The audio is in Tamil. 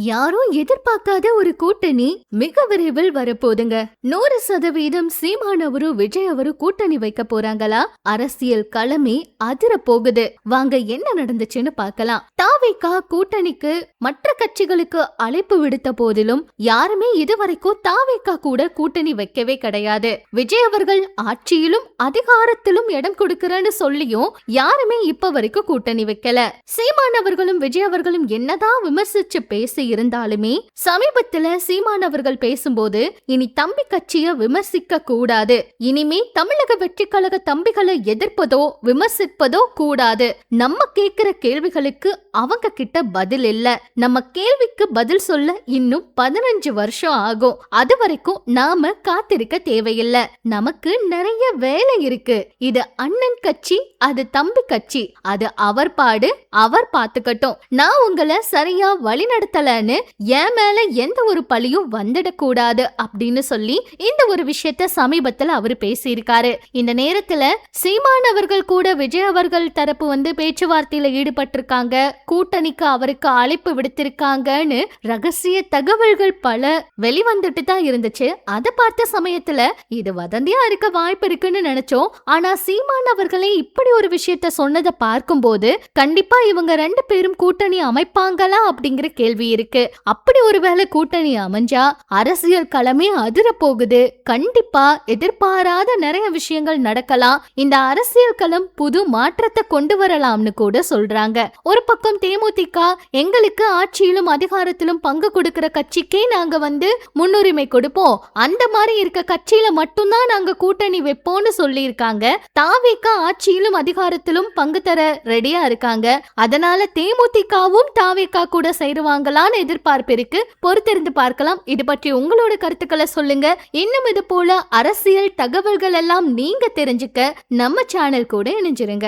யாரும் எதிர்பார்க்காத ஒரு கூட்டணி மிக விரைவில் வரப்போதுங்க. 100% சீமான் அவரும் விஜய் அவரும் கூட்டணி வைக்க போறாங்களா? அரசியல் களமே அதிர போகுது. வாங்க என்ன நடந்துச்சுன்னு பார்க்கலாம். தாவேகா கூட்டணிக்கு மற்ற கட்சிகளுக்கு அழைப்பு விடுத்த போதிலும் யாருமே இதுவரைக்கும் தாவேகா கூட கூட்டணி வைக்கவே கிடையாது. விஜய் அவர்கள் ஆட்சியிலும் அதிகாரத்திலும் இடம் கொடுக்கிறேன்னு சொல்லியும் யாருமே இப்ப வரைக்கும் கூட்டணி வைக்கல. சீமான் அவர்களும் விஜய் அவர்களும் என்னதான் விமர்சிச்சு பேசி இருந்தாலுமே சமீபத்துல சீமான் அவர்கள் பேசும்போது இனி தம்பி கட்சியை விமர்சிக்க கூடாது, இனிமே தமிழக வெற்றி கழக தம்பிகளை எதிர்ப்பதோ விமர்சிப்பதோ கூடாது, நம்ம கேட்கிற கேள்விகளுக்கு அவங்க கிட்ட பதில் இல்ல, நம்ம கேள்விக்கு பதில் சொல்ல இன்னும் 15 வருஷம் ஆகும், அது வரைக்கும் நாம காத்திருக்க தேவையில்லை, நமக்கு நிறைய வேலை இருக்கு, இது அண்ணன் கட்சி அது தம்பி கட்சி, அது அவர் பாடு அவர் பாத்துக்கட்டும், நான் உங்களை சரியா வழி நடத்தலன்னு என் மேல எந்த ஒரு பழியும் வந்துடக்கூடாது அப்படின்னு சொல்லி இந்த ஒரு விஷயத்த சமீபத்துல அவரு பேசியிருக்காரு. இந்த நேரத்துல சீமான் அவர்கள் கூட விஜய் அவர்கள் தரப்பு பேச்சுவார்த்தையில ஈடுபட்டிருக்காங்க, கூட்டணிக்கு அவருக்கு அழைப்பு விடுத்திருக்காங்கன்னு ரகசிய தகவல்கள் பல வெளிவந்துட்டு தான் இருந்துச்சு. அதை பார்த்த சமயத்துல இது வதந்தியா இருக்க வாய்ப்பு இருக்குன்னு நினைச்சோம். ஆனா சீமான் அவர்களே இப்படி ஒரு விஷயத்த சொன்னதை பார்க்கும்போது கண்டிப்பா இவங்க 2 பேரும் கூட்டணி அமைப்பாங்களா அப்படிங்கிற கேள்வி இருக்கு. அப்படி ஒருவேளை கூட்டணி அமைஞ்சா அரசியல் களமே அதிர போகுது. கண்டிப்பா எதிர்பாராத நிறைய விஷயங்கள் நடக்கலாம். இந்த அரசியல் களம் புது மாற்றத்தை கொண்டு வரலாம்னு கூட சொல்றாங்க. ஒரு பக்கம் தேமுதிக எங்களுக்கு ஆட்சியிலும் அதிகாரத்திலும் பங்கு கொடுக்கிற கட்சிக்கே நாங்க முன்னுரிமை கொடுப்போம், அந்த மாதிரி இருக்க கட்சியில மட்டும்தான் நாங்க கூட்டணி வைப்போம்னு சொல்லி இருக்காங்க. தாவேகா ஆட்சியிலும் அதிகாரத்திலும் பங்கு தர ரெடியா இருக்காங்க. அதனால தேமுதிகவும் தாவேகா கூட சேருவாங்களான்னு எதிர்பார்ப்பு இருக்கு. பொறுத்திருந்து பார்க்கலாம். இது பற்றி உங்களோட கருத்துக்களை சொல்லுங்க. இன்னும் இது போல அரசியல் தகவல்கள் எல்லாம் நீங்க தெரிஞ்சுக்க நம்ம சேனல் கூட இணைஞ்சிருங்க.